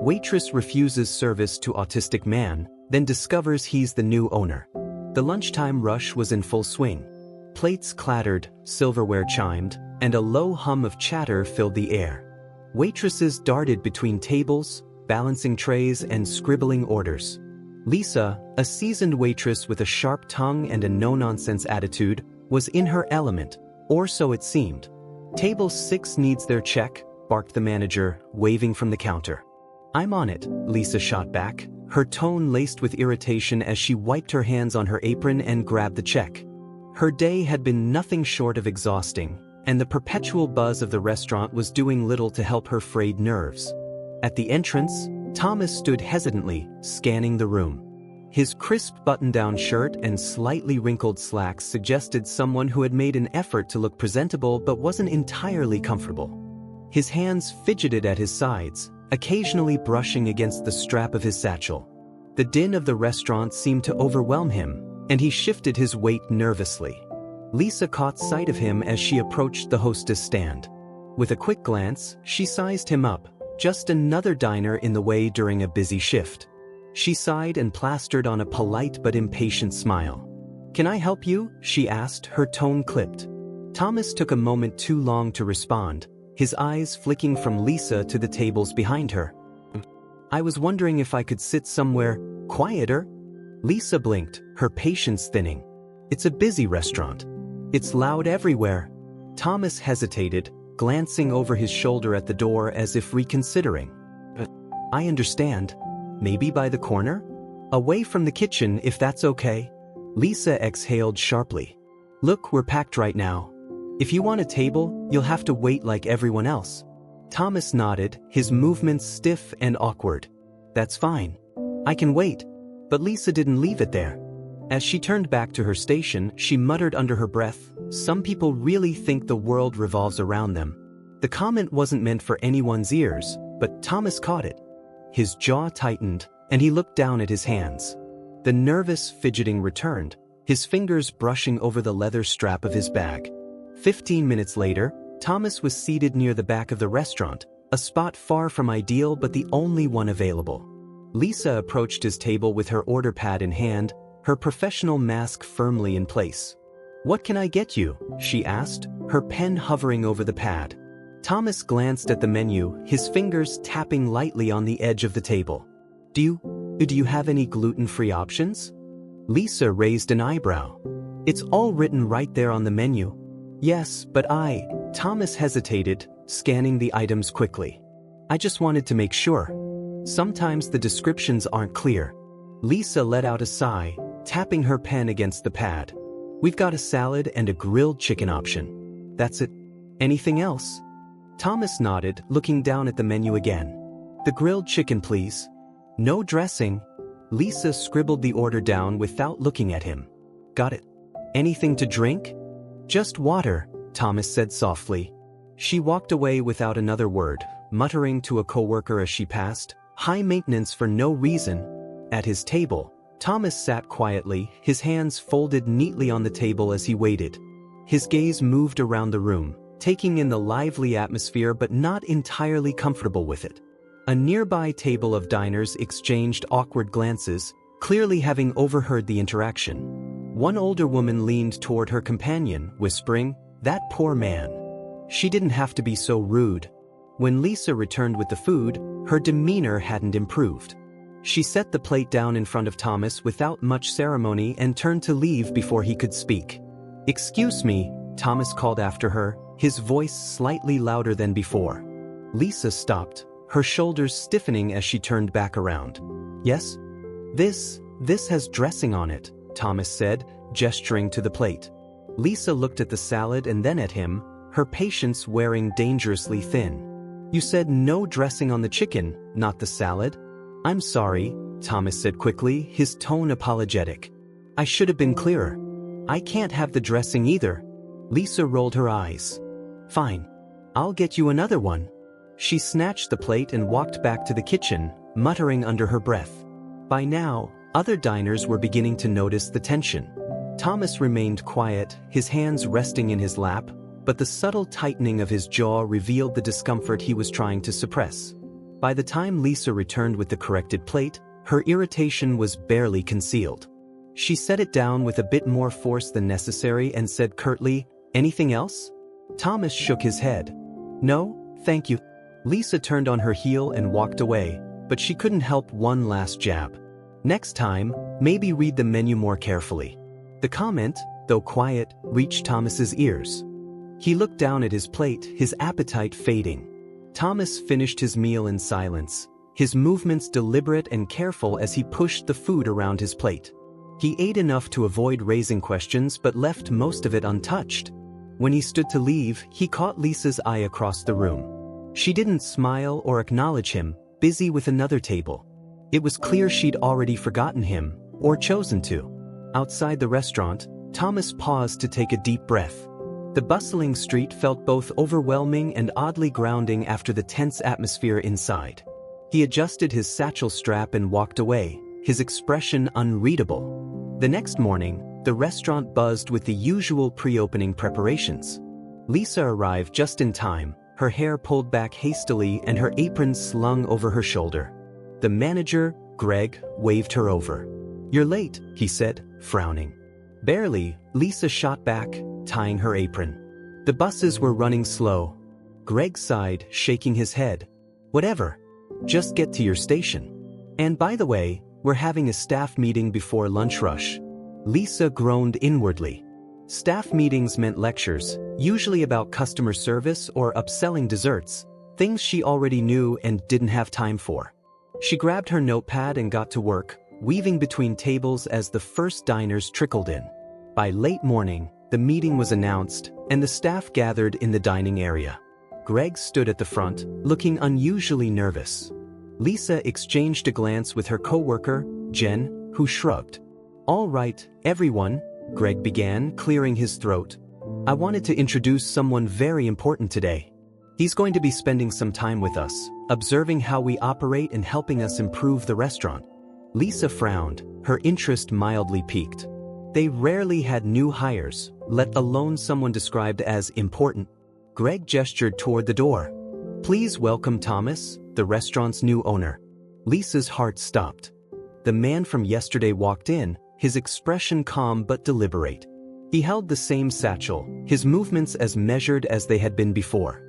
Waitress refuses service to autistic man, then discovers he's the new owner. The lunchtime rush was in full swing. Plates clattered, silverware chimed, and a low hum of chatter filled the air. Waitresses darted between tables, balancing trays and scribbling orders. Lisa, a seasoned waitress with a sharp tongue and a no-nonsense attitude, was in her element, or so it seemed. "Table 6 needs their check," barked the manager, waving from the counter. "I'm on it," Lisa shot back, her tone laced with irritation as she wiped her hands on her apron and grabbed the check. Her day had been nothing short of exhausting, and the perpetual buzz of the restaurant was doing little to help her frayed nerves. At the entrance, Thomas stood hesitantly, scanning the room. His crisp button-down shirt and slightly wrinkled slacks suggested someone who had made an effort to look presentable but wasn't entirely comfortable. His hands fidgeted at his sides, occasionally brushing against the strap of his satchel. The din of the restaurant seemed to overwhelm him, and he shifted his weight nervously. Lisa caught sight of him as she approached the hostess stand. With a quick glance, she sized him up, just another diner in the way during a busy shift. She sighed and plastered on a polite but impatient smile. "Can I help you?" she asked, her tone clipped. Thomas took a moment too long to respond, his eyes flicking from Lisa to the tables behind her. "I was wondering if I could sit somewhere quieter." Lisa blinked, her patience thinning. "It's a busy restaurant. It's loud everywhere." Thomas hesitated, glancing over his shoulder at the door as if reconsidering. "I understand. Maybe by the corner? Away from the kitchen, if that's okay." Lisa exhaled sharply. "Look, we're packed right now. If you want a table, you'll have to wait like everyone else." Thomas nodded, his movements stiff and awkward. "That's fine. I can wait." But Lisa didn't leave it there. As she turned back to her station, she muttered under her breath, "Some people really think the world revolves around them." The comment wasn't meant for anyone's ears, but Thomas caught it. His jaw tightened, and he looked down at his hands. The nervous fidgeting returned, his fingers brushing over the leather strap of his bag. 15 minutes later, Thomas was seated near the back of the restaurant, a spot far from ideal but the only one available. Lisa approached his table with her order pad in hand, her professional mask firmly in place. "What can I get you?" she asked, her pen hovering over the pad. Thomas glanced at the menu, his fingers tapping lightly on the edge of the table. Do you have any gluten-free options?" Lisa raised an eyebrow. "It's all written right there on the menu." "Yes, but Thomas hesitated, scanning the items quickly. "I just wanted to make sure. Sometimes the descriptions aren't clear." Lisa let out a sigh, tapping her pen against the pad. "We've got a salad and a grilled chicken option. That's it. Anything else?" Thomas nodded, looking down at the menu again. "The grilled chicken, please. No dressing." Lisa scribbled the order down without looking at him. "Got it. Anything to drink?" "Just water," Thomas said softly. She walked away without another word, muttering to a coworker as she passed, "High maintenance for no reason." At his table, Thomas sat quietly, his hands folded neatly on the table as he waited. His gaze moved around the room, taking in the lively atmosphere but not entirely comfortable with it. A nearby table of diners exchanged awkward glances, clearly having overheard the interaction. One older woman leaned toward her companion, whispering, "That poor man." She didn't have to be so rude. When Lisa returned with the food, her demeanor hadn't improved. She set the plate down in front of Thomas without much ceremony and turned to leave before he could speak. "Excuse me," Thomas called after her, his voice slightly louder than before. Lisa stopped, her shoulders stiffening as she turned back around. "Yes? This has dressing on it," Thomas said, gesturing to the plate. Lisa looked at the salad and then at him, her patience wearing dangerously thin. "You said no dressing on the chicken, not the salad?" "I'm sorry," Thomas said quickly, his tone apologetic. "I should have been clearer. I can't have the dressing either." Lisa rolled her eyes. "Fine. I'll get you another one." She snatched the plate and walked back to the kitchen, muttering under her breath. By now, other diners were beginning to notice the tension. Thomas remained quiet, his hands resting in his lap, but the subtle tightening of his jaw revealed the discomfort he was trying to suppress. By the time Lisa returned with the corrected plate, her irritation was barely concealed. She set it down with a bit more force than necessary and said curtly, "Anything else?" Thomas shook his head. "No, thank you." Lisa turned on her heel and walked away, but she couldn't help one last jab. "Next time, maybe read the menu more carefully." The comment, though quiet, reached Thomas's ears. He looked down at his plate, his appetite fading. Thomas finished his meal in silence, his movements deliberate and careful as he pushed the food around his plate. He ate enough to avoid raising questions but left most of it untouched. When he stood to leave, he caught Lisa's eye across the room. She didn't smile or acknowledge him, busy with another table. It was clear she'd already forgotten him, or chosen to. Outside the restaurant, Thomas paused to take a deep breath. The bustling street felt both overwhelming and oddly grounding after the tense atmosphere inside. He adjusted his satchel strap and walked away, his expression unreadable. The next morning, the restaurant buzzed with the usual pre-opening preparations. Lisa arrived just in time, her hair pulled back hastily and her apron slung over her shoulder. The manager, Greg, waved her over. "You're late," he said, frowning. Barely, Lisa shot back, tying her apron. The buses were running slow. Greg sighed, shaking his head. "Whatever. Just get to your station. And by the way, we're having a staff meeting before lunch rush." Lisa groaned inwardly. Staff meetings meant lectures, usually about customer service or upselling desserts, things she already knew and didn't have time for. She grabbed her notepad and got to work, weaving between tables as the first diners trickled in. By late morning, the meeting was announced, and the staff gathered in the dining area. Greg stood at the front, looking unusually nervous. Lisa exchanged a glance with her coworker, Jen, who shrugged. "All right, everyone," Greg began, clearing his throat. "I wanted to introduce someone very important today. He's going to be spending some time with us, observing how we operate and helping us improve the restaurant." Lisa frowned, her interest mildly piqued. They rarely had new hires, let alone someone described as important. Greg gestured toward the door. "Please welcome Thomas, the restaurant's new owner." Lisa's heart stopped. The man from yesterday walked in, his expression calm but deliberate. He held the same satchel, his movements as measured as they had been before.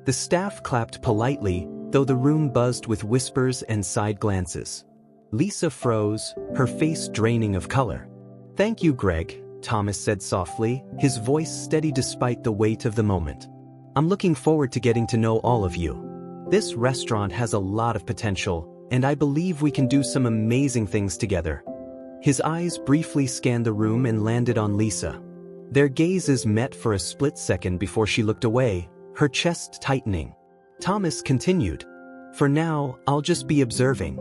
The staff clapped politely, though the room buzzed with whispers and side glances. Lisa froze, her face draining of color. "Thank you, Greg," Thomas said softly, his voice steady despite the weight of the moment. "I'm looking forward to getting to know all of you. This restaurant has a lot of potential, and I believe we can do some amazing things together." His eyes briefly scanned the room and landed on Lisa. Their gazes met for a split second before she looked away, her chest tightening. Thomas continued, "For now, I'll just be observing.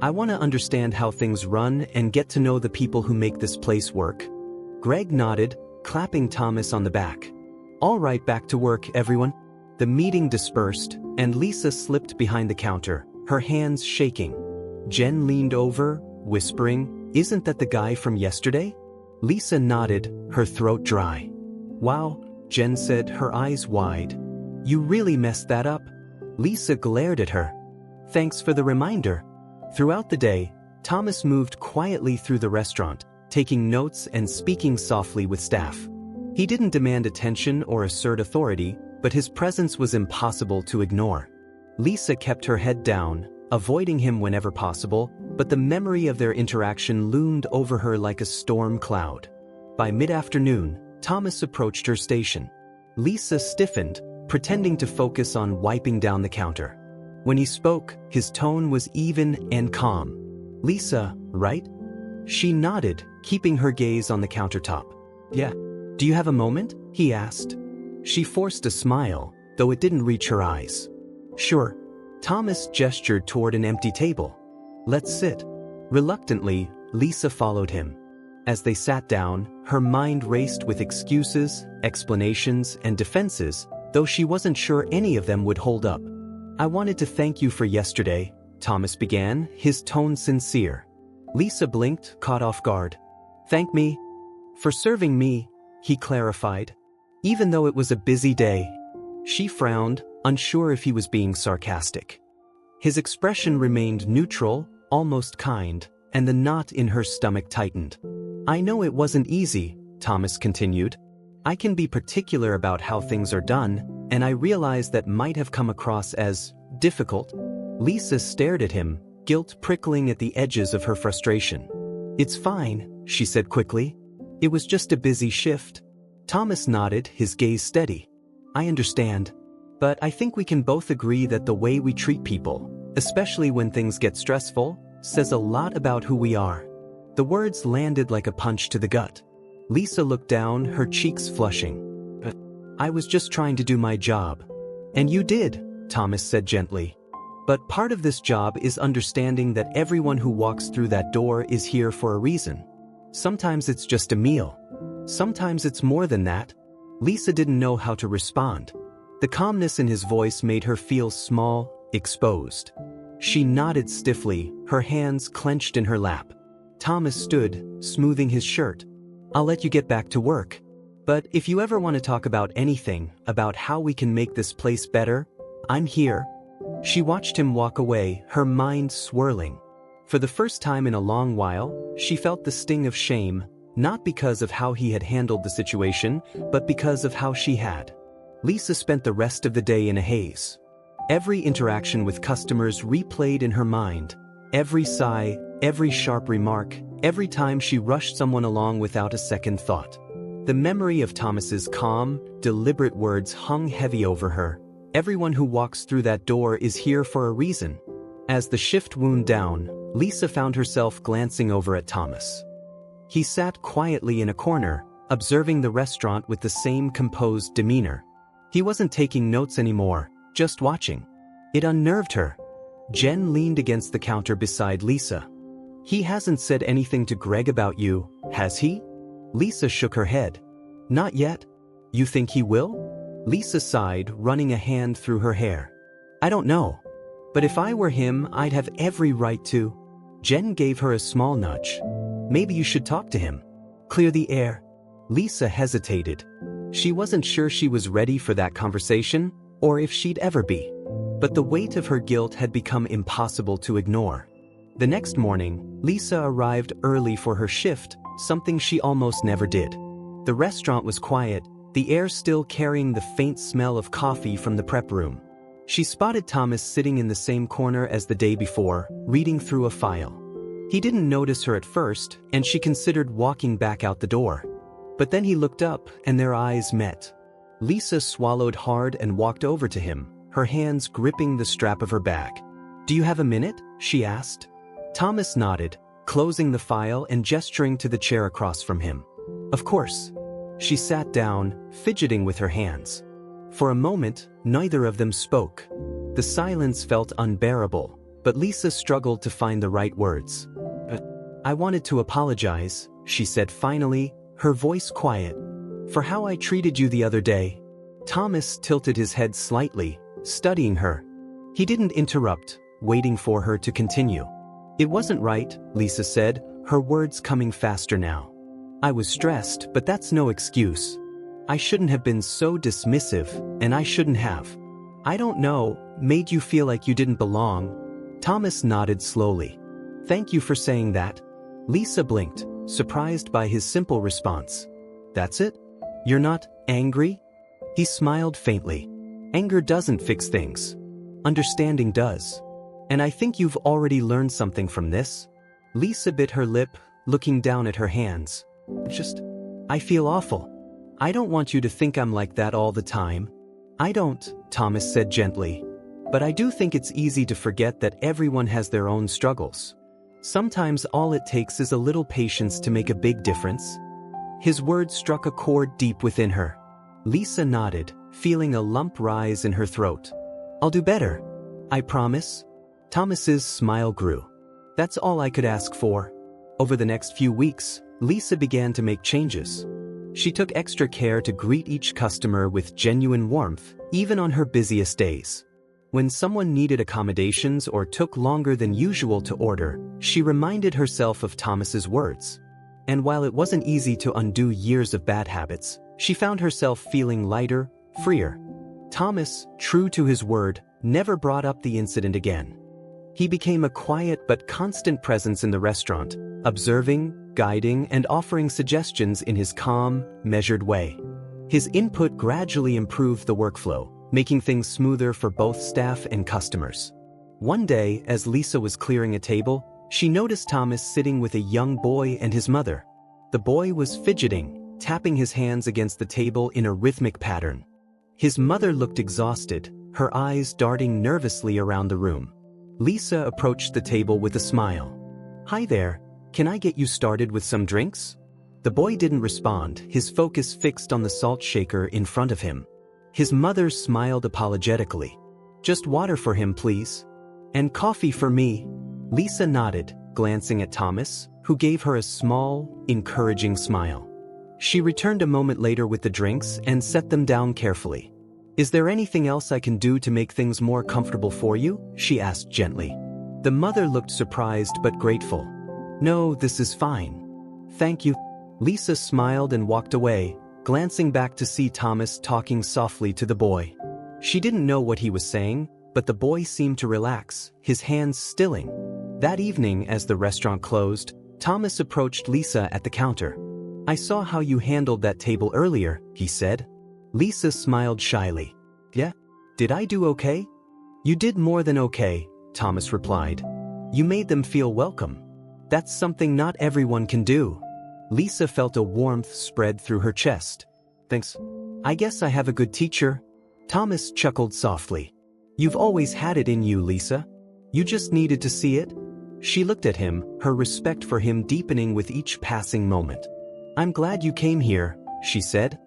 I want to understand how things run and get to know the people who make this place work." Greg nodded, clapping Thomas on the back. "All right, back to work, everyone." The meeting dispersed, and Lisa slipped behind the counter, her hands shaking. Jen leaned over, whispering, "Isn't that the guy from yesterday?" Lisa nodded, her throat dry. "Wow," Jen said, her eyes wide. "You really messed that up." Lisa glared at her. "Thanks for the reminder." Throughout the day, Thomas moved quietly through the restaurant, taking notes and speaking softly with staff. He didn't demand attention or assert authority, but his presence was impossible to ignore. Lisa kept her head down, avoiding him whenever possible, but the memory of their interaction loomed over her like a storm cloud. By mid-afternoon, Thomas approached her station. Lisa stiffened, pretending to focus on wiping down the counter. When he spoke, his tone was even and calm. "Lisa, right?" She nodded, keeping her gaze on the countertop. "Yeah. Do you have a moment?" he asked. She forced a smile, though it didn't reach her eyes. "Sure." Thomas gestured toward an empty table. "Let's sit." Reluctantly, Lisa followed him. As they sat down, her mind raced with excuses, explanations, and defenses, though she wasn't sure any of them would hold up. "I wanted to thank you for yesterday," Thomas began, his tone sincere. Lisa blinked, caught off guard. "Thank me?" "For serving me," he clarified. "Even though it was a busy day." She frowned, unsure if he was being sarcastic. His expression remained neutral, almost kind, and the knot in her stomach tightened. "I know it wasn't easy," Thomas continued. "I can be particular about how things are done, and I realize that might have come across as difficult." Lisa stared at him, guilt prickling at the edges of her frustration. "It's fine," she said quickly. "It was just a busy shift." Thomas nodded, his gaze steady. "I understand. But I think we can both agree that the way we treat people, especially when things get stressful, says a lot about who we are." The words landed like a punch to the gut. Lisa looked down, her cheeks flushing. "But I was just trying to do my job." "And you did," Thomas said gently. "But part of this job is understanding that everyone who walks through that door is here for a reason. Sometimes it's just a meal. Sometimes it's more than that." Lisa didn't know how to respond. The calmness in his voice made her feel small, exposed. She nodded stiffly, her hands clenched in her lap. Thomas stood, smoothing his shirt. "I'll let you get back to work. But if you ever want to talk about anything, about how we can make this place better, I'm here." She watched him walk away, her mind swirling. For the first time in a long while, she felt the sting of shame, not because of how he had handled the situation, but because of how she had. Lisa spent the rest of the day in a haze. Every interaction with customers replayed in her mind. Every sigh, every sharp remark, every time she rushed someone along without a second thought. The memory of Thomas's calm, deliberate words hung heavy over her. "Everyone who walks through that door is here for a reason." As the shift wound down, Lisa found herself glancing over at Thomas. He sat quietly in a corner, observing the restaurant with the same composed demeanor. He wasn't taking notes anymore, just watching. It unnerved her. Jen leaned against the counter beside Lisa. "He hasn't said anything to Greg about you, has he?" Lisa shook her head. "Not yet. You think he will?" Lisa sighed, running a hand through her hair. "I don't know. But if I were him, I'd have every right to." Jen gave her a small nudge. "Maybe you should talk to him. Clear the air." Lisa hesitated. She wasn't sure she was ready for that conversation, or if she'd ever be. But the weight of her guilt had become impossible to ignore. The next morning, Lisa arrived early for her shift, something she almost never did. The restaurant was quiet, the air still carrying the faint smell of coffee from the prep room. She spotted Thomas sitting in the same corner as the day before, reading through a file. He didn't notice her at first, and she considered walking back out the door. But then he looked up, and their eyes met. Lisa swallowed hard and walked over to him, her hands gripping the strap of her bag. "Do you have a minute?" she asked. Thomas nodded, closing the file and gesturing to the chair across from him. "Of course." She sat down, fidgeting with her hands. For a moment, neither of them spoke. The silence felt unbearable, but Lisa struggled to find the right words. "I wanted to apologize," she said finally, her voice quiet, "for how I treated you the other day." Thomas tilted his head slightly, studying her. He didn't interrupt, waiting for her to continue. "It wasn't right," Lisa said, her words coming faster now. "I was stressed, but that's no excuse. I shouldn't have been so dismissive, and I shouldn't have. I don't know, made you feel like you didn't belong." Thomas nodded slowly. "Thank you for saying that." Lisa blinked, surprised by his simple response. "That's it? You're not angry?" He smiled faintly. "Anger doesn't fix things. Understanding does. And I think you've already learned something from this." Lisa bit her lip, looking down at her hands. I feel awful. I don't want you to think I'm like that all the time." "I don't," Thomas said gently. "But I do think it's easy to forget that everyone has their own struggles. Sometimes all it takes is a little patience to make a big difference." His words struck a chord deep within her. Lisa nodded, feeling a lump rise in her throat. "I'll do better. I promise." Thomas's smile grew. "That's all I could ask for." Over the next few weeks, Lisa began to make changes. She took extra care to greet each customer with genuine warmth, even on her busiest days. When someone needed accommodations or took longer than usual to order, she reminded herself of Thomas's words. And while it wasn't easy to undo years of bad habits, she found herself feeling lighter, freer. Thomas, true to his word, never brought up the incident again. He became a quiet but constant presence in the restaurant, observing, guiding, and offering suggestions in his calm, measured way. His input gradually improved the workflow, making things smoother for both staff and customers. One day, as Lisa was clearing a table, she noticed Thomas sitting with a young boy and his mother. The boy was fidgeting, tapping his hands against the table in a rhythmic pattern. His mother looked exhausted, her eyes darting nervously around the room. Lisa approached the table with a smile. "Hi there, can I get you started with some drinks?" The boy didn't respond, his focus fixed on the salt shaker in front of him. His mother smiled apologetically. "Just water for him, please. And coffee for me." Lisa nodded, glancing at Thomas, who gave her a small, encouraging smile. She returned a moment later with the drinks and set them down carefully. "Is there anything else I can do to make things more comfortable for you?" she asked gently. The mother looked surprised but grateful. "No, this is fine. Thank you." Lisa smiled and walked away, glancing back to see Thomas talking softly to the boy. She didn't know what he was saying, but the boy seemed to relax, his hands stilling. That evening, as the restaurant closed, Thomas approached Lisa at the counter. "I saw how you handled that table earlier," he said. Lisa smiled shyly. "Yeah? Did I do okay?" "You did more than okay," Thomas replied. "You made them feel welcome. That's something not everyone can do." Lisa felt a warmth spread through her chest. "Thanks. I guess I have a good teacher." Thomas chuckled softly. "You've always had it in you, Lisa. You just needed to see it." She looked at him, her respect for him deepening with each passing moment. "I'm glad you came here," she said.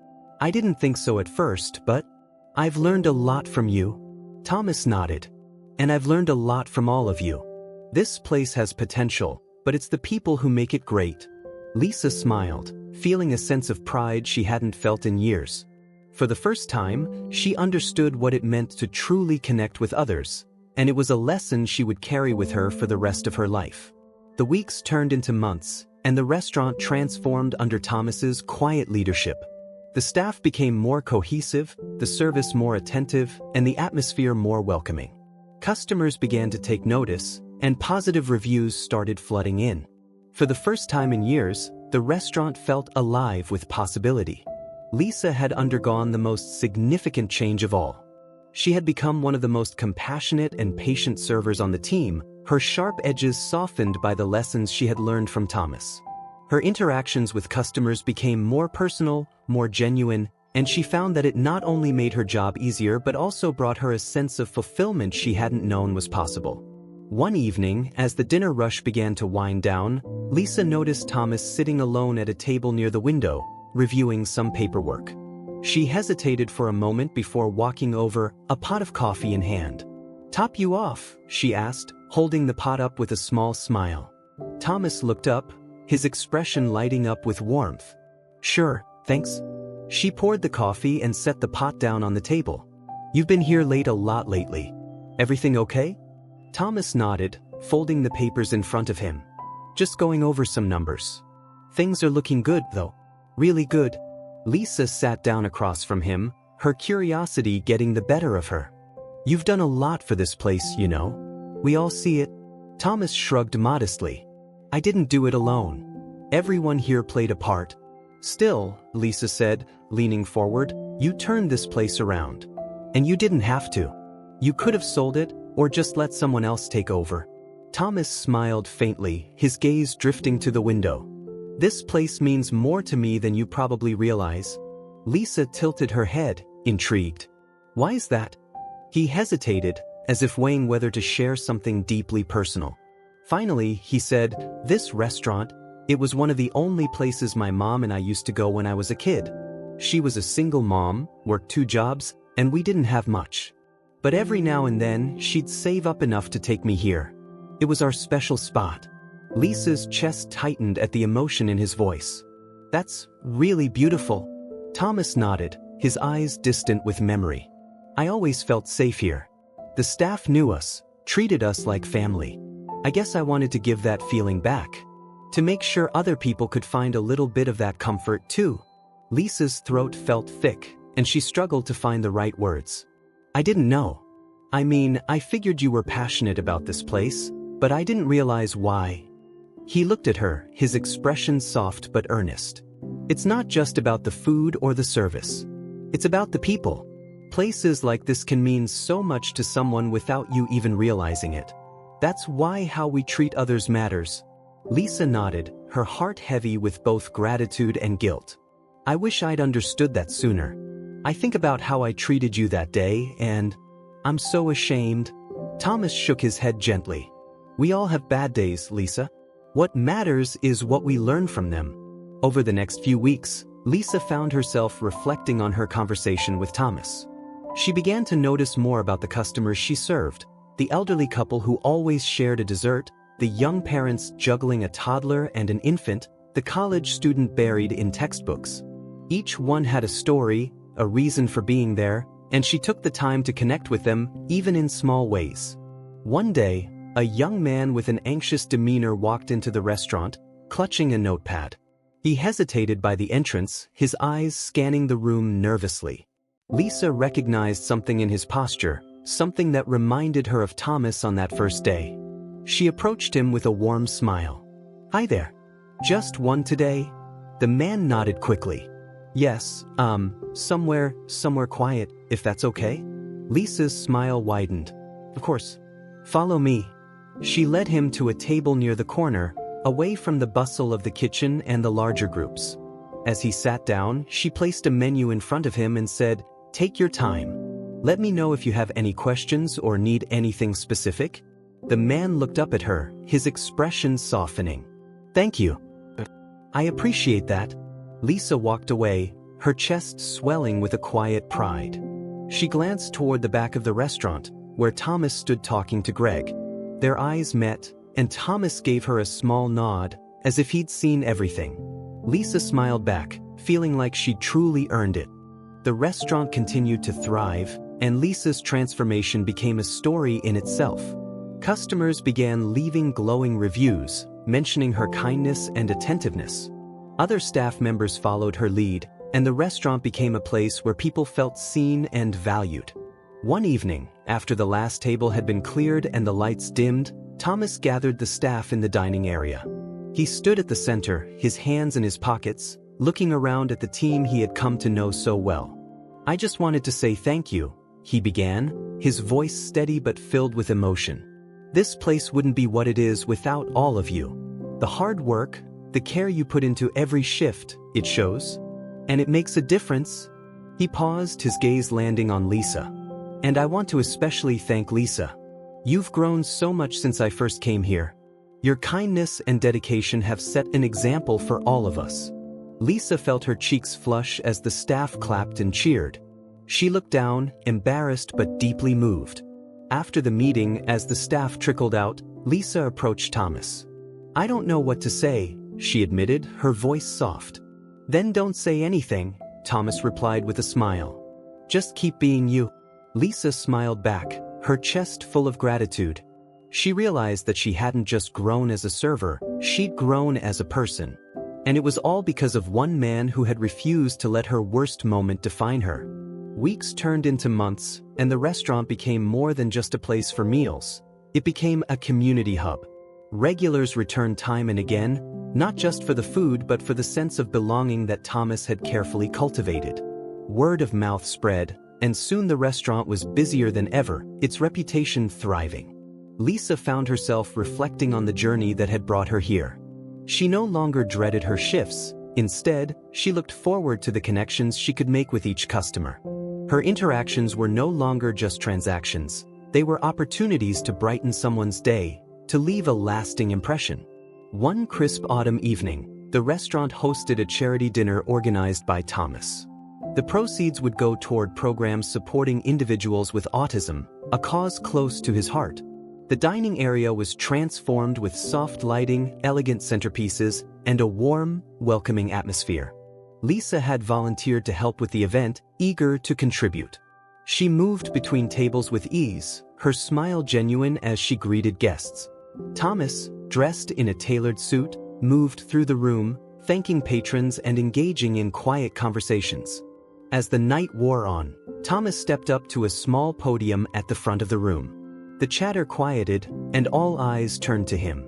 "I didn't think so at first, but I've learned a lot from you." Thomas nodded. "And I've learned a lot from all of you. This place has potential, but it's the people who make it great." Lisa smiled, feeling a sense of pride she hadn't felt in years. For the first time, she understood what it meant to truly connect with others, and it was a lesson she would carry with her for the rest of her life. The weeks turned into months, and the restaurant transformed under Thomas's quiet leadership. The staff became more cohesive, the service more attentive, and the atmosphere more welcoming. Customers began to take notice, and positive reviews started flooding in. For the first time in years, the restaurant felt alive with possibility. Lisa had undergone the most significant change of all. She had become one of the most compassionate and patient servers on the team, her sharp edges softened by the lessons she had learned from Thomas. Her interactions with customers became more personal, more genuine, and she found that it not only made her job easier but also brought her a sense of fulfillment she hadn't known was possible. One evening, as the dinner rush began to wind down, Lisa noticed Thomas sitting alone at a table near the window, reviewing some paperwork. She hesitated for a moment before walking over, a pot of coffee in hand. "Top you off?" she asked, holding the pot up with a small smile. Thomas looked up, his expression lighting up with warmth. "Sure, thanks." She poured the coffee and set the pot down on the table. "You've been here late a lot lately. Everything okay?" Thomas nodded, folding the papers in front of him. "Just going over some numbers. Things are looking good, though. Really good." Lisa sat down across from him, her curiosity getting the better of her. "You've done a lot for this place, you know. We all see it." Thomas shrugged modestly. "I didn't do it alone. Everyone here played a part." "Still," Lisa said, leaning forward, "you turned this place around. And you didn't have to. You could have sold it, or just let someone else take over." Thomas smiled faintly, his gaze drifting to the window. "This place means more to me than you probably realize." Lisa tilted her head, intrigued. "Why is that?" He hesitated, as if weighing whether to share something deeply personal. Finally, he said, "This restaurant, it was one of the only places my mom and I used to go when I was a kid. She was a single mom, worked 2 jobs, and we didn't have much. But every now and then, she'd save up enough to take me here. It was our special spot." Lisa's chest tightened at the emotion in his voice. "That's really beautiful." Thomas nodded, his eyes distant with memory. "I always felt safe here. The staff knew us, treated us like family. I guess I wanted to give that feeling back. To make sure other people could find a little bit of that comfort too." Lisa's throat felt thick, and she struggled to find the right words. "I didn't know. I mean, I figured you were passionate about this place, but I didn't realize why. He looked at her, his expression soft but earnest. It's not just about the food or the service. It's about the people. Places like this can mean so much to someone without you even realizing it. That's why how we treat others matters. Lisa nodded, her heart heavy with both gratitude and guilt. I wish I'd understood that sooner. I think about how I treated you that day, and I'm so ashamed. Thomas shook his head gently. We all have bad days, Lisa. What matters is what we learn from them. Over the next few weeks, Lisa found herself reflecting on her conversation with Thomas. She began to notice more about the customers she served, the elderly couple who always shared a dessert, the young parents juggling a toddler and an infant, the college student buried in textbooks. Each one had a story, a reason for being there, and she took the time to connect with them, even in small ways. One day, a young man with an anxious demeanor walked into the restaurant, clutching a notepad. He hesitated by the entrance, his eyes scanning the room nervously. Lisa recognized something in his posture, something that reminded her of Thomas on that first day. She approached him with a warm smile. Hi there. Just one today? The man nodded quickly. Yes, somewhere quiet, if that's okay? Lisa's smile widened. Of course. Follow me. She led him to a table near the corner, away from the bustle of the kitchen and the larger groups. As he sat down, she placed a menu in front of him and said, "Take your time. Let me know if you have any questions or need anything specific." The man looked up at her, his expression softening. Thank you. I appreciate that. Lisa walked away, her chest swelling with a quiet pride. She glanced toward the back of the restaurant, where Thomas stood talking to Greg. Their eyes met, and Thomas gave her a small nod, as if he'd seen everything. Lisa smiled back, feeling like she'd truly earned it. The restaurant continued to thrive, and Lisa's transformation became a story in itself. Customers began leaving glowing reviews, mentioning her kindness and attentiveness. Other staff members followed her lead, and the restaurant became a place where people felt seen and valued. One evening, after the last table had been cleared and the lights dimmed, Thomas gathered the staff in the dining area. He stood at the center, his hands in his pockets, looking around at the team he had come to know so well. I just wanted to say thank you, he began, his voice steady but filled with emotion. This place wouldn't be what it is without all of you. The hard work, the care you put into every shift, it shows. And it makes a difference. He paused, his gaze landing on Lisa. And I want to especially thank Lisa. You've grown so much since I first came here. Your kindness and dedication have set an example for all of us. Lisa felt her cheeks flush as the staff clapped and cheered. She looked down, embarrassed but deeply moved. After the meeting, as the staff trickled out, Lisa approached Thomas. I don't know what to say, she admitted, her voice soft. Then don't say anything, Thomas replied with a smile. Just keep being you. Lisa smiled back, her chest full of gratitude. She realized that she hadn't just grown as a server, she'd grown as a person. And it was all because of one man who had refused to let her worst moment define her. Weeks turned into months, and the restaurant became more than just a place for meals. It became a community hub. Regulars returned time and again, not just for the food but for the sense of belonging that Thomas had carefully cultivated. Word of mouth spread, and soon the restaurant was busier than ever, its reputation thriving. Lisa found herself reflecting on the journey that had brought her here. She no longer dreaded her shifts. Instead, she looked forward to the connections she could make with each customer. Her interactions were no longer just transactions. They were opportunities to brighten someone's day, to leave a lasting impression. One crisp autumn evening, the restaurant hosted a charity dinner organized by Thomas. The proceeds would go toward programs supporting individuals with autism, a cause close to his heart. The dining area was transformed with soft lighting, elegant centerpieces, and a warm, welcoming atmosphere. Lisa had volunteered to help with the event, eager to contribute. She moved between tables with ease, her smile genuine as she greeted guests. Thomas, dressed in a tailored suit, moved through the room, thanking patrons and engaging in quiet conversations. As the night wore on, Thomas stepped up to a small podium at the front of the room. The chatter quieted, and all eyes turned to him.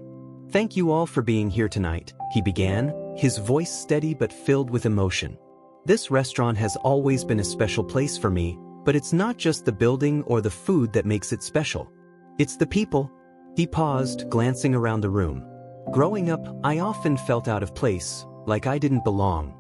"Thank you all for being here tonight," he began, his voice steady but filled with emotion. "This restaurant has always been a special place for me, but it's not just the building or the food that makes it special. It's the people." He paused, glancing around the room. "Growing up, I often felt out of place, like I didn't belong.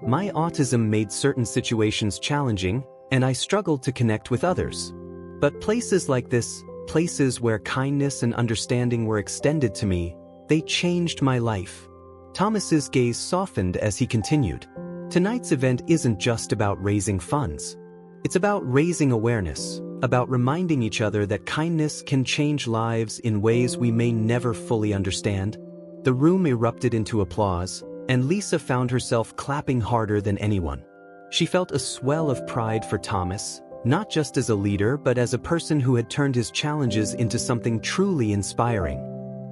My autism made certain situations challenging, and I struggled to connect with others. But places like this, places where kindness and understanding were extended to me, they changed my life." Thomas's gaze softened as he continued. "Tonight's event isn't just about raising funds. It's about raising awareness, about reminding each other that kindness can change lives in ways we may never fully understand." The room erupted into applause, and Lisa found herself clapping harder than anyone. She felt a swell of pride for Thomas, not just as a leader but as a person who had turned his challenges into something truly inspiring.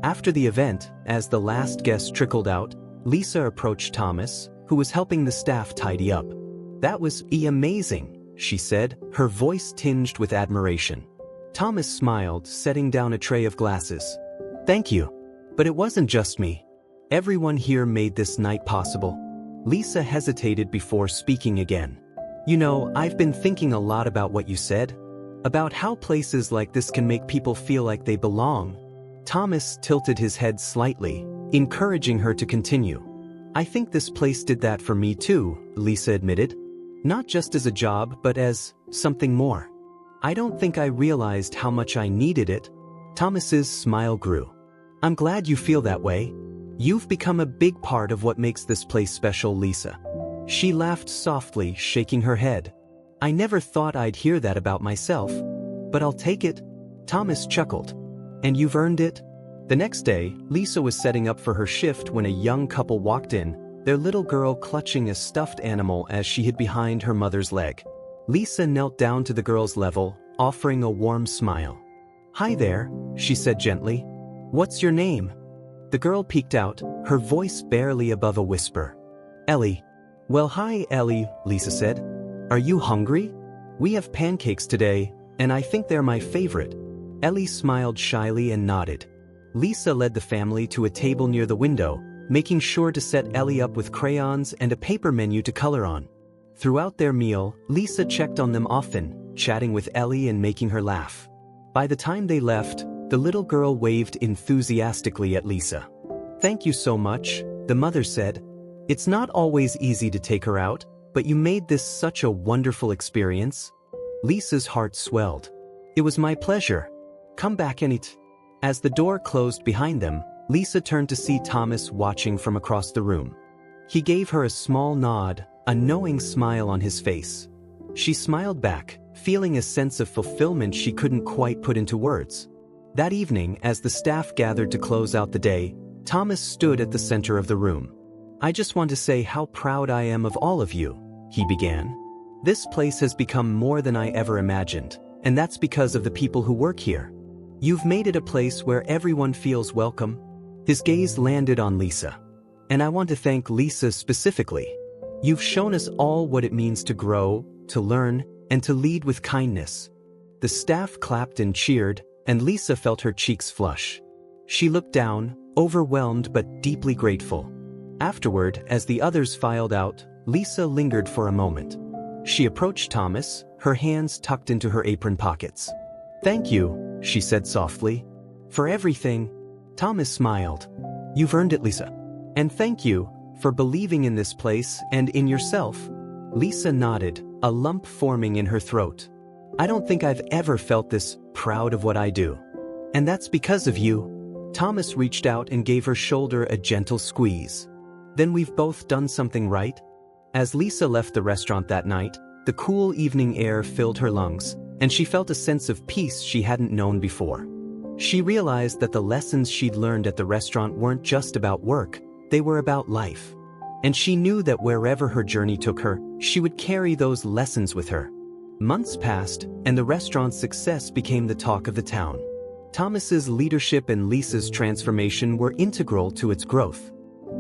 After the event, as the last guest trickled out, Lisa approached Thomas, who was helping the staff tidy up. "That was amazing," she said, her voice tinged with admiration. Thomas smiled, setting down a tray of glasses. "Thank you. But it wasn't just me. Everyone here made this night possible." Lisa hesitated before speaking again. "You know, I've been thinking a lot about what you said, about how places like this can make people feel like they belong." Thomas tilted his head slightly, encouraging her to continue. "I think this place did that for me too," Lisa admitted. "Not just as a job, but as something more. I don't think I realized how much I needed it." Thomas's smile grew. "I'm glad you feel that way. You've become a big part of what makes this place special, Lisa." She laughed softly, shaking her head. "I never thought I'd hear that about myself. But I'll take it." Thomas chuckled. "And you've earned it." The next day, Lisa was setting up for her shift when a young couple walked in, their little girl clutching a stuffed animal as she hid behind her mother's leg. Lisa knelt down to the girl's level, offering a warm smile. "Hi there," she said gently. "What's your name?" The girl peeked out, her voice barely above a whisper. "Ellie." "Well, hi, Ellie," Lisa said. "Are you hungry? We have pancakes today, and I think they're my favorite." Ellie smiled shyly and nodded. Lisa led the family to a table near the window, making sure to set Ellie up with crayons and a paper menu to color on. Throughout their meal, Lisa checked on them often, chatting with Ellie and making her laugh. By the time they left, the little girl waved enthusiastically at Lisa. "Thank you so much," the mother said. "It's not always easy to take her out, but you made this such a wonderful experience." Lisa's heart swelled. "It was my pleasure. Come back anytime." As the door closed behind them, Lisa turned to see Thomas watching from across the room. He gave her a small nod, a knowing smile on his face. She smiled back, feeling a sense of fulfillment she couldn't quite put into words. That evening, as the staff gathered to close out the day, Thomas stood at the center of the room. "I just want to say how proud I am of all of you," he began. "This place has become more than I ever imagined, and that's because of the people who work here. You've made it a place where everyone feels welcome." His gaze landed on Lisa. "And I want to thank Lisa specifically. You've shown us all what it means to grow, to learn, and to lead with kindness." The staff clapped and cheered, and Lisa felt her cheeks flush. She looked down, overwhelmed but deeply grateful. Afterward, as the others filed out, Lisa lingered for a moment. She approached Thomas, her hands tucked into her apron pockets. "Thank you," she said softly. "For everything." Thomas smiled. "You've earned it, Lisa. And thank you for believing in this place and in yourself." Lisa nodded, a lump forming in her throat. "I don't think I've ever felt this proud of what I do. And that's because of you." Thomas reached out and gave her shoulder a gentle squeeze. "Then we've both done something right." As Lisa left the restaurant that night, the cool evening air filled her lungs, and she felt a sense of peace she hadn't known before. She realized that the lessons she'd learned at the restaurant weren't just about work, they were about life. And she knew that wherever her journey took her, she would carry those lessons with her. Months passed, and the restaurant's success became the talk of the town. Thomas's leadership and Lisa's transformation were integral to its growth.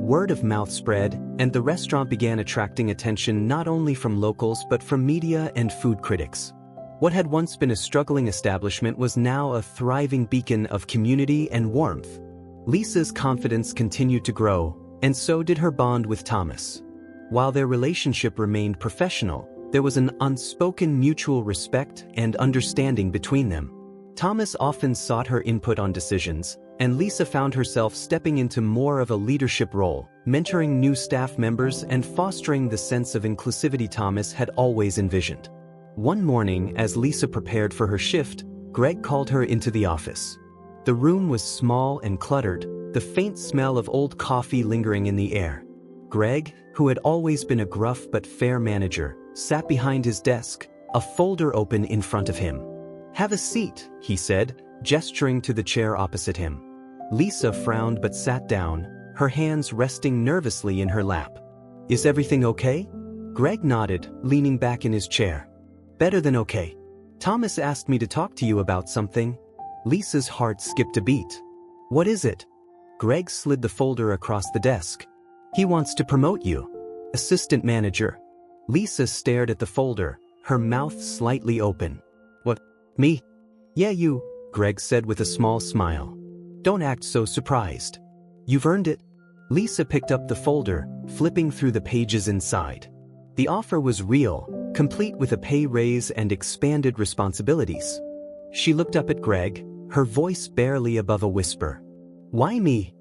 Word of mouth spread, and the restaurant began attracting attention not only from locals but from media and food critics. What had once been a struggling establishment was now a thriving beacon of community and warmth. Lisa's confidence continued to grow, and so did her bond with Thomas. While their relationship remained professional, there was an unspoken mutual respect and understanding between them. Thomas often sought her input on decisions, and Lisa found herself stepping into more of a leadership role, mentoring new staff members and fostering the sense of inclusivity Thomas had always envisioned. One morning, as Lisa prepared for her shift, Greg called her into the office. The room was small and cluttered, the faint smell of old coffee lingering in the air. Greg, who had always been a gruff but fair manager, sat behind his desk, a folder open in front of him. "Have a seat," he said, gesturing to the chair opposite him. Lisa frowned but sat down, her hands resting nervously in her lap. "Is everything okay?" Greg nodded, leaning back in his chair. "Better than okay. Thomas asked me to talk to you about something." Lisa's heart skipped a beat. "What is it?" Greg slid the folder across the desk. "He wants to promote you. Assistant manager." Lisa stared at the folder, her mouth slightly open. "What? Me?" "Yeah, you," Greg said with a small smile. "Don't act so surprised. You've earned it." Lisa picked up the folder, flipping through the pages inside. The offer was real, complete with a pay raise and expanded responsibilities. She looked up at Greg, her voice barely above a whisper. "Why me?"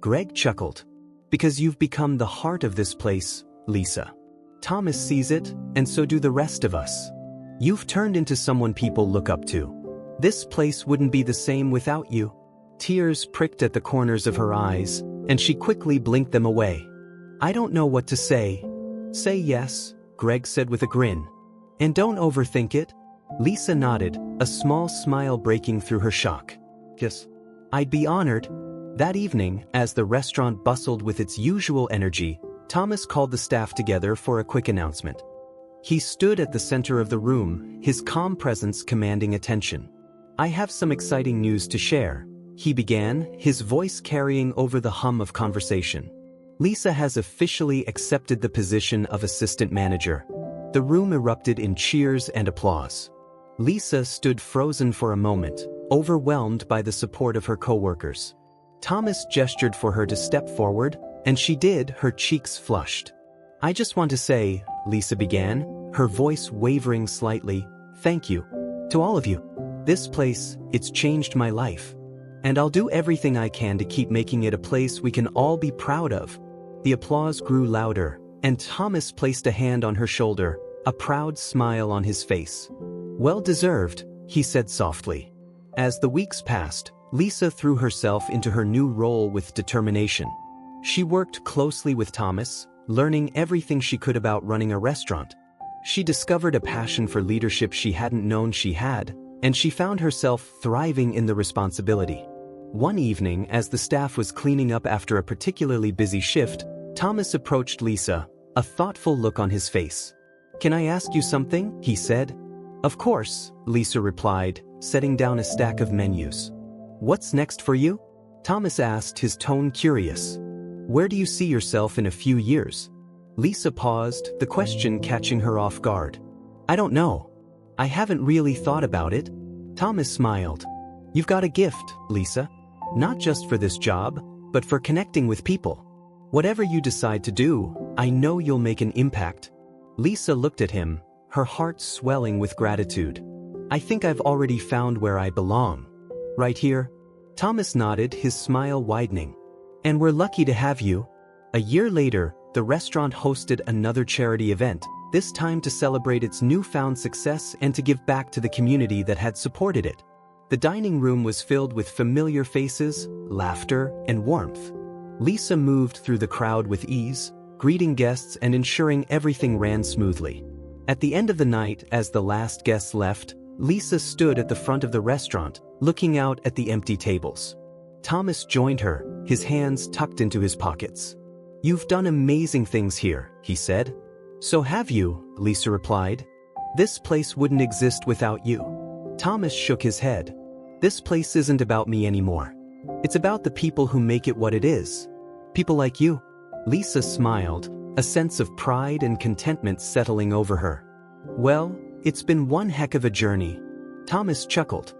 Greg chuckled. "Because you've become the heart of this place, Lisa. Thomas sees it, and so do the rest of us. You've turned into someone people look up to. This place wouldn't be the same without you." Tears pricked at the corners of her eyes, and she quickly blinked them away. "I don't know what to say." "Say yes," Greg said with a grin. "And don't overthink it." Lisa nodded, a small smile breaking through her shock. "Yes, I'd be honored." That evening, as the restaurant bustled with its usual energy, Thomas called the staff together for a quick announcement. He stood at the center of the room, his calm presence commanding attention. "I have some exciting news to share," he began, his voice carrying over the hum of conversation. "Lisa has officially accepted the position of assistant manager." The room erupted in cheers and applause. Lisa stood frozen for a moment, overwhelmed by the support of her coworkers. Thomas gestured for her to step forward, and she did, her cheeks flushed. "I just want to say," Lisa began, her voice wavering slightly, "thank you. To all of you. This place, it's changed my life. And I'll do everything I can to keep making it a place we can all be proud of." The applause grew louder, and Thomas placed a hand on her shoulder, a proud smile on his face. "Well deserved," he said softly. As the weeks passed, Lisa threw herself into her new role with determination. She worked closely with Thomas, learning everything she could about running a restaurant. She discovered a passion for leadership she hadn't known she had, and she found herself thriving in the responsibility. One evening, as the staff was cleaning up after a particularly busy shift, Thomas approached Lisa, a thoughtful look on his face. "Can I ask you something?" he said. "Of course," Lisa replied, setting down a stack of menus. "What's next for you?" Thomas asked, his tone curious. "Where do you see yourself in a few years?" Lisa paused, the question catching her off guard. "I don't know. I haven't really thought about it." Thomas smiled. "You've got a gift, Lisa. Not just for this job, but for connecting with people. Whatever you decide to do, I know you'll make an impact." Lisa looked at him, her heart swelling with gratitude. "I think I've already found where I belong. Right here?" Thomas nodded, his smile widening. "And we're lucky to have you." A year later, the restaurant hosted another charity event, this time to celebrate its newfound success and to give back to the community that had supported it. The dining room was filled with familiar faces, laughter, and warmth. Lisa moved through the crowd with ease, greeting guests and ensuring everything ran smoothly. At the end of the night, as the last guests left, Lisa stood at the front of the restaurant, looking out at the empty tables. Thomas joined her, his hands tucked into his pockets. "You've done amazing things here," he said. "So have you," Lisa replied. "This place wouldn't exist without you." Thomas shook his head. "This place isn't about me anymore. It's about the people who make it what it is. People like you." Lisa smiled, a sense of pride and contentment settling over her. "Well, it's been one heck of a journey," Thomas chuckled.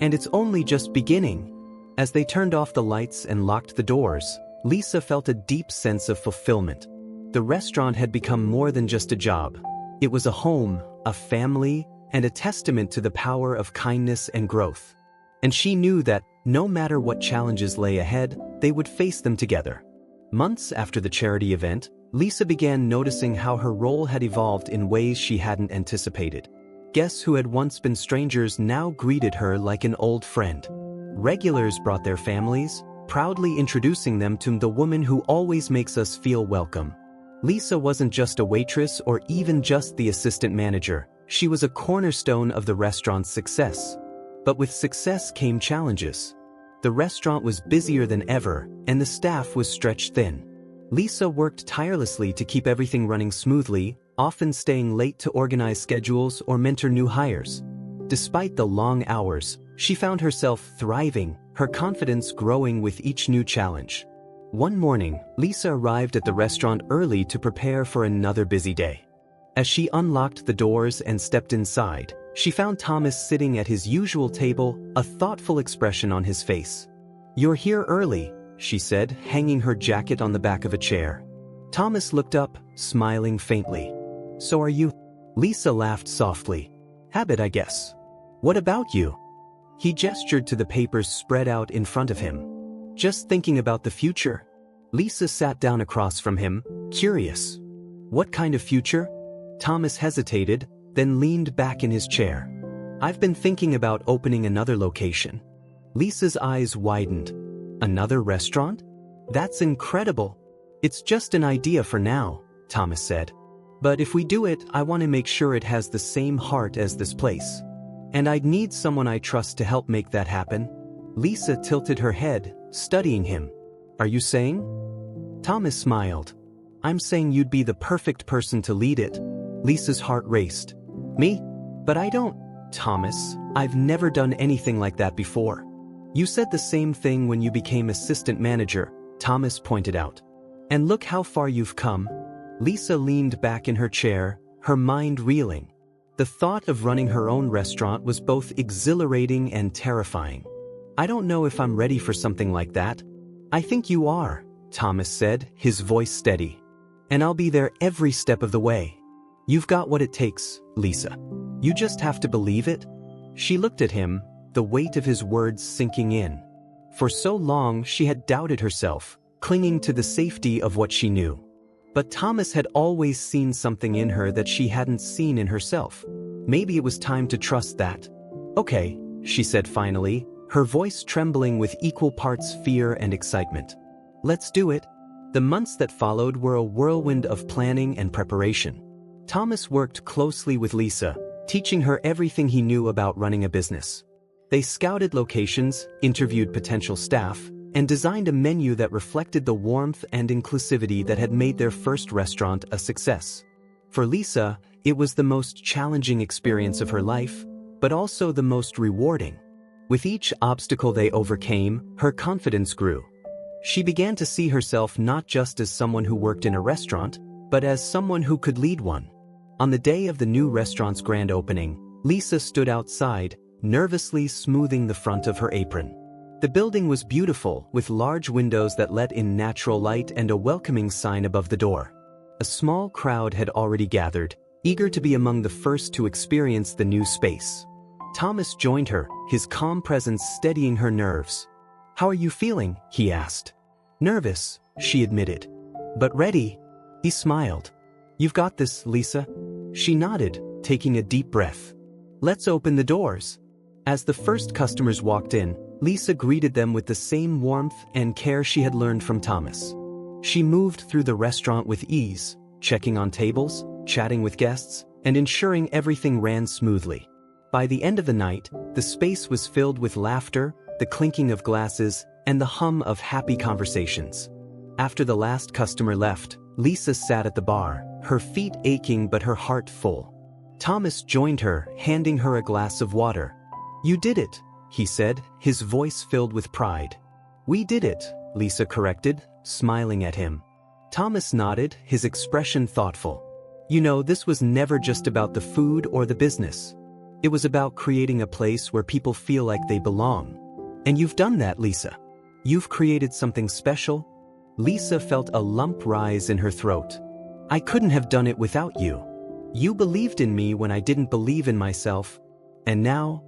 "And it's only just beginning." As they turned off the lights and locked the doors, Lisa felt a deep sense of fulfillment. The restaurant had become more than just a job. It was a home, a family, and a testament to the power of kindness and growth. And she knew that, no matter what challenges lay ahead, they would face them together. Months after the charity event, Lisa began noticing how her role had evolved in ways she hadn't anticipated. Guests who had once been strangers now greeted her like an old friend. Regulars brought their families, proudly introducing them to the woman who always makes us feel welcome. Lisa wasn't just a waitress or even just the assistant manager. She was a cornerstone of the restaurant's success. But with success came challenges. The restaurant was busier than ever, and the staff was stretched thin. Lisa worked tirelessly to keep everything running smoothly, often staying late to organize schedules or mentor new hires. Despite the long hours, she found herself thriving, her confidence growing with each new challenge. One morning, Lisa arrived at the restaurant early to prepare for another busy day. As she unlocked the doors and stepped inside, she found Thomas sitting at his usual table, a thoughtful expression on his face. "You're here early," she said, hanging her jacket on the back of a chair. Thomas looked up, smiling faintly. "So are you?" Lisa laughed softly. "Habit, I guess. What about you?" He gestured to the papers spread out in front of him. "Just thinking about the future." Lisa sat down across from him, curious. "What kind of future?" Thomas hesitated, then leaned back in his chair. "I've been thinking about opening another location." Lisa's eyes widened. "Another restaurant? That's incredible." "It's just an idea for now," Thomas said. "But if we do it, I want to make sure it has the same heart as this place. And I'd need someone I trust to help make that happen." Lisa tilted her head, studying him. "Are you saying?" Thomas smiled. "I'm saying you'd be the perfect person to lead it." Lisa's heart raced. "Me? But I don't." "Thomas, I've never done anything like that before." "You said the same thing when you became assistant manager," Thomas pointed out. "And look how far you've come." Lisa leaned back in her chair, her mind reeling. The thought of running her own restaurant was both exhilarating and terrifying. "I don't know if I'm ready for something like that." "I think you are," Thomas said, his voice steady. "And I'll be there every step of the way." "You've got what it takes, Lisa. You just have to believe it." She looked at him, the weight of his words sinking in. For so long she had doubted herself, clinging to the safety of what she knew. But Thomas had always seen something in her that she hadn't seen in herself. Maybe it was time to trust that. "Okay," she said finally, her voice trembling with equal parts fear and excitement. "Let's do it." The months that followed were a whirlwind of planning and preparation. Thomas worked closely with Lisa, teaching her everything he knew about running a business. They scouted locations, interviewed potential staff, and designed a menu that reflected the warmth and inclusivity that had made their first restaurant a success. For Lisa, it was the most challenging experience of her life, but also the most rewarding. With each obstacle they overcame, her confidence grew. She began to see herself not just as someone who worked in a restaurant, but as someone who could lead one. On the day of the new restaurant's grand opening, Lisa stood outside, nervously smoothing the front of her apron. The building was beautiful, with large windows that let in natural light and a welcoming sign above the door. A small crowd had already gathered, eager to be among the first to experience the new space. Thomas joined her, his calm presence steadying her nerves. "How are you feeling?" he asked. "Nervous," she admitted. "But ready." He smiled. "You've got this, Lisa." She nodded, taking a deep breath. "Let's open the doors." As the first customers walked in, Lisa greeted them with the same warmth and care she had learned from Thomas. She moved through the restaurant with ease, checking on tables, chatting with guests, and ensuring everything ran smoothly. By the end of the night, the space was filled with laughter, the clinking of glasses, and the hum of happy conversations. After the last customer left, Lisa sat at the bar, her feet aching but her heart full. Thomas joined her, handing her a glass of water. "You did it," he said, his voice filled with pride. "We did it," Lisa corrected, smiling at him. Thomas nodded, his expression thoughtful. You know, this was never just about the food or the business. It was about creating a place where people feel like they belong. And you've done that, Lisa. You've created something special. Lisa felt a lump rise in her throat. I couldn't have done it without you. You believed in me when I didn't believe in myself. And now?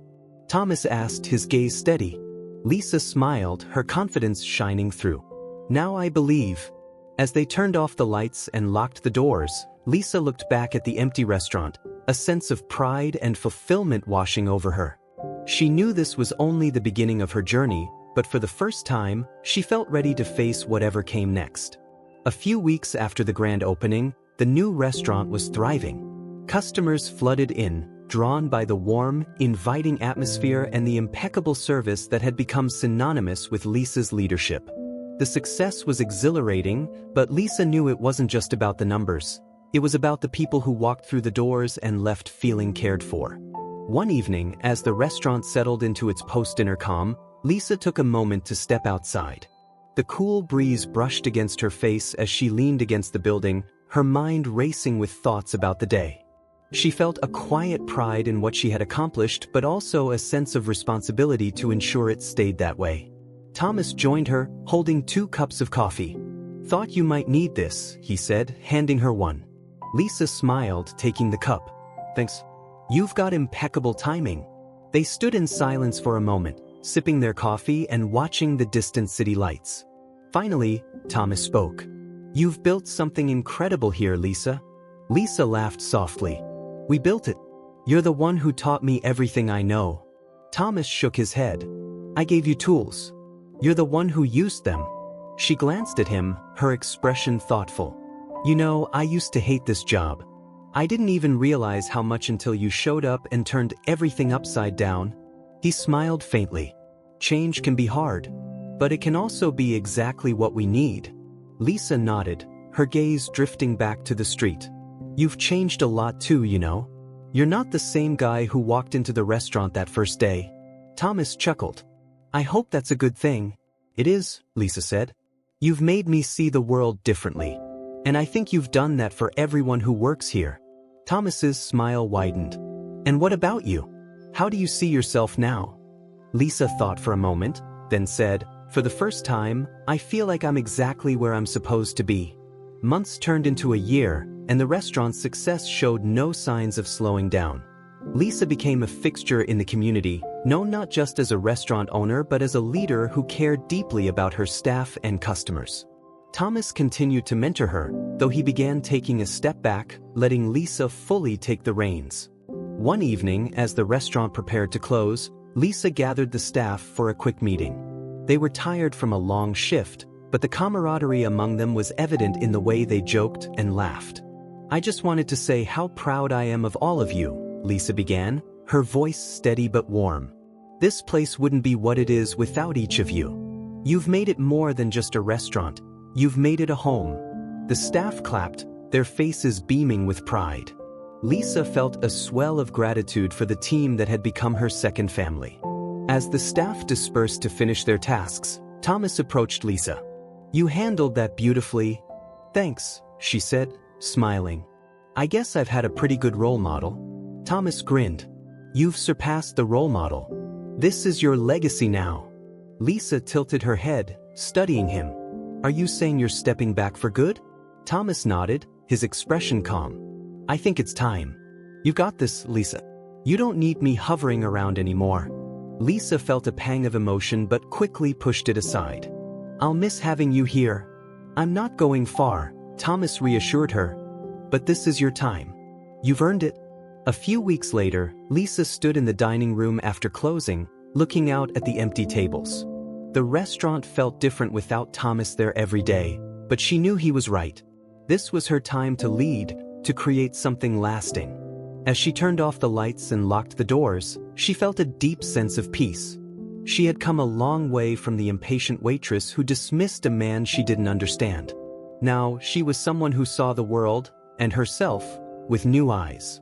Thomas asked, his gaze steady. Lisa smiled, her confidence shining through. Now I believe. As they turned off the lights and locked the doors, Lisa looked back at the empty restaurant, a sense of pride and fulfillment washing over her. She knew this was only the beginning of her journey, but for the first time, she felt ready to face whatever came next. A few weeks after the grand opening, the new restaurant was thriving. Customers flooded in, drawn by the warm, inviting atmosphere and the impeccable service that had become synonymous with Lisa's leadership. The success was exhilarating, but Lisa knew it wasn't just about the numbers. It was about the people who walked through the doors and left feeling cared for. One evening, as the restaurant settled into its post-dinner calm, Lisa took a moment to step outside. The cool breeze brushed against her face as she leaned against the building, her mind racing with thoughts about the day. She felt a quiet pride in what she had accomplished, but also a sense of responsibility to ensure it stayed that way. Thomas joined her, holding 2 cups of coffee. Thought you might need this, he said, handing her one. Lisa smiled, taking the cup. Thanks. You've got impeccable timing. They stood in silence for a moment, sipping their coffee and watching the distant city lights. Finally, Thomas spoke. You've built something incredible here, Lisa. Lisa laughed softly. We built it. You're the one who taught me everything I know. Thomas shook his head. I gave you tools. You're the one who used them. She glanced at him, her expression thoughtful. You know, I used to hate this job. I didn't even realize how much until you showed up and turned everything upside down. He smiled faintly. Change can be hard, but it can also be exactly what we need. Lisa nodded, her gaze drifting back to the street. You've changed a lot too, you know. You're not the same guy who walked into the restaurant that first day. Thomas chuckled. I hope that's a good thing. It is, Lisa said. You've made me see the world differently. And I think you've done that for everyone who works here. Thomas's smile widened. And what about you? How do you see yourself now? Lisa thought for a moment, then said, for the first time, I feel like I'm exactly where I'm supposed to be. Months turned into a year, and the restaurant's success showed no signs of slowing down. Lisa became a fixture in the community, known not just as a restaurant owner but as a leader who cared deeply about her staff and customers. Thomas continued to mentor her, though he began taking a step back, letting Lisa fully take the reins. One evening, as the restaurant prepared to close, Lisa gathered the staff for a quick meeting. They were tired from a long shift, but the camaraderie among them was evident in the way they joked and laughed. I just wanted to say how proud I am of all of you, Lisa began, her voice steady but warm. This place wouldn't be what it is without each of you. You've made it more than just a restaurant. You've made it a home. The staff clapped, their faces beaming with pride. Lisa felt a swell of gratitude for the team that had become her second family. As the staff dispersed to finish their tasks, Thomas approached Lisa. You handled that beautifully. Thanks, she said, smiling. I guess I've had a pretty good role model. Thomas grinned. You've surpassed the role model. This is your legacy now. Lisa tilted her head, studying him. Are you saying you're stepping back for good? Thomas nodded, his expression calm. I think it's time. You got this, Lisa. You don't need me hovering around anymore. Lisa felt a pang of emotion but quickly pushed it aside. I'll miss having you here. I'm not going far, Thomas reassured her. But this is your time. You've earned it. A few weeks later, Lisa stood in the dining room after closing, looking out at the empty tables. The restaurant felt different without Thomas there every day, but she knew he was right. This was her time to lead, to create something lasting. As she turned off the lights and locked the doors, she felt a deep sense of peace. She had come a long way from the impatient waitress who dismissed a man she didn't understand. Now, she was someone who saw the world, and herself, with new eyes.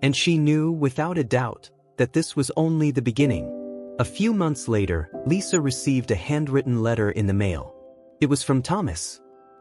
And she knew, without a doubt, that this was only the beginning. A few months later, Lisa received a handwritten letter in the mail. It was from Thomas.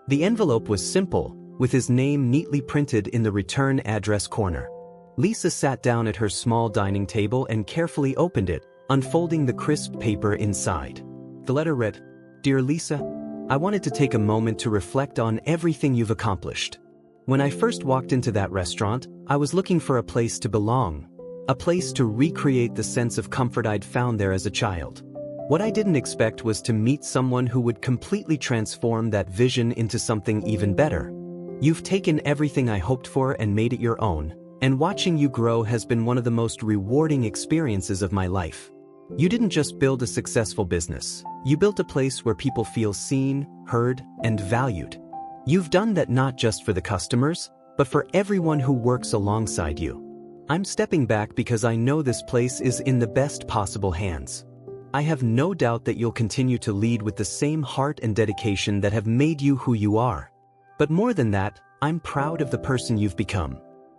The envelope was simple, with his name neatly printed in the return address corner. Lisa sat down at her small dining table and carefully opened it, unfolding the crisp paper inside. The letter read, "Dear Lisa, I wanted to take a moment to reflect on everything you've accomplished. When I first walked into that restaurant, I was looking for a place to belong, a place to recreate the sense of comfort I'd found there as a child. What I didn't expect was to meet someone who would completely transform that vision into something even better. You've taken everything I hoped for and made it your own, and watching you grow has been one of the most rewarding experiences of my life. You didn't just build a successful business, you built a place where people feel seen, heard, and valued. You've done that not just for the customers, but for everyone who works alongside you. I'm stepping back because I know this place is in the best possible hands. I have no doubt that you'll continue to lead with the same heart and dedication that have made you who you are. But more than that, I'm proud of the person you've become.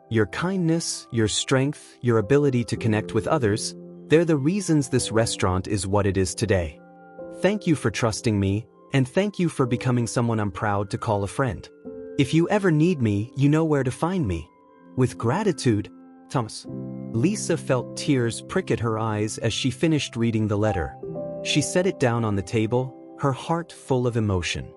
Your kindness, your strength, your ability to connect with others, they're the reasons this restaurant is what it is today. Thank you for trusting me, and thank you for becoming someone I'm proud to call a friend. If you ever need me, you know where to find me. With gratitude, Thomas." Lisa felt tears prick at her eyes as she finished reading the letter. She set it down on the table, her heart full of emotion.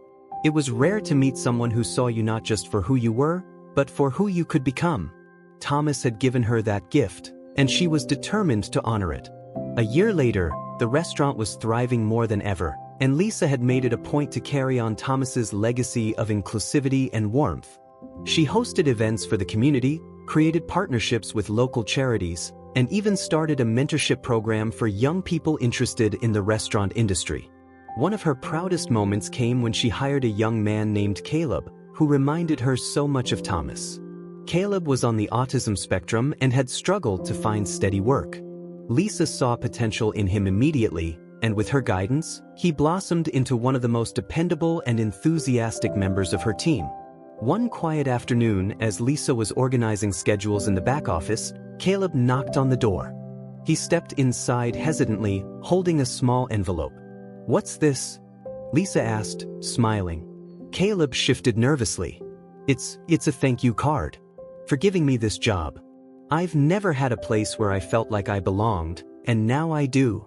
It was rare to meet someone who saw you not just for who you were, but for who you could become. Thomas had given her that gift, and she was determined to honor it. A year later, the restaurant was thriving more than ever, and Lisa had made it a point to carry on Thomas's legacy of inclusivity and warmth. She hosted events for the community, created partnerships with local charities, and even started a mentorship program for young people interested in the restaurant industry. One of her proudest moments came when she hired a young man named Caleb, who reminded her so much of Thomas. Caleb was on the autism spectrum and had struggled to find steady work. Lisa saw potential in him immediately, and with her guidance, he blossomed into one of the most dependable and enthusiastic members of her team. One quiet afternoon, as Lisa was organizing schedules in the back office, Caleb knocked on the door. He stepped inside hesitantly, holding a small envelope. "What's this?" Lisa asked, smiling. Caleb shifted nervously. It's a thank you card. For giving me this job. I've never had a place where I felt like I belonged, and now I do."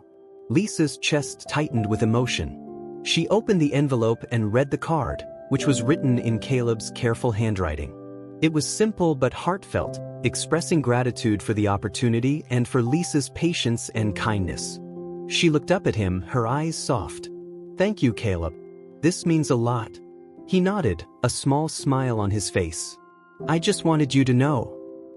Lisa's chest tightened with emotion. She opened the envelope and read the card, which was written in Caleb's careful handwriting. It was simple but heartfelt, expressing gratitude for the opportunity and for Lisa's patience and kindness. She looked up at him, her eyes soft. "Thank you, Caleb. This means a lot." He nodded, a small smile on his face. "I just wanted you to know."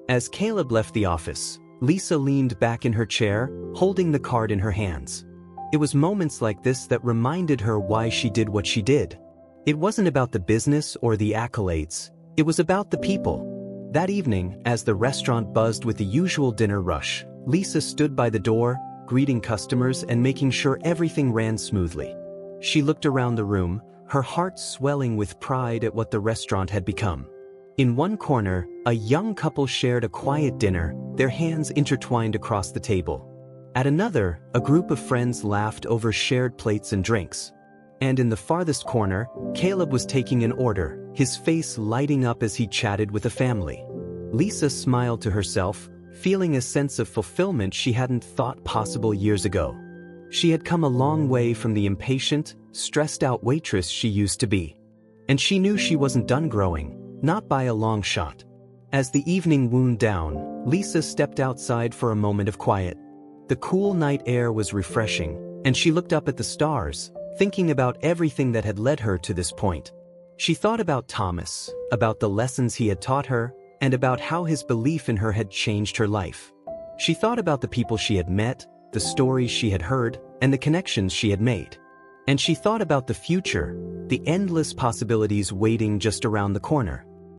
As Caleb left the office, Lisa leaned back in her chair, holding the card in her hands. It was moments like this that reminded her why she did what she did. It wasn't about the business or the accolades, it was about the people. That evening, as the restaurant buzzed with the usual dinner rush, Lisa stood by the door, greeting customers and making sure everything ran smoothly. She looked around the room, her heart swelling with pride at what the restaurant had become. In one corner, a young couple shared a quiet dinner, their hands intertwined across the table. At another, a group of friends laughed over shared plates and drinks. And in the farthest corner, Caleb was taking an order, his face lighting up as he chatted with the family. Lisa smiled to herself, feeling a sense of fulfillment she hadn't thought possible years ago. She had come a long way from the impatient, stressed-out waitress she used to be. And she knew she wasn't done growing, not by a long shot. As the evening wound down, Lisa stepped outside for a moment of quiet. The cool night air was refreshing, and she looked up at the stars, thinking about everything that had led her to this point. She thought about Thomas, about the lessons he had taught her, and about how his belief in her had changed her life. She thought about the people she had met, the stories she had heard, and the connections she had made. And she thought about the future, the endless possibilities waiting just around the corner.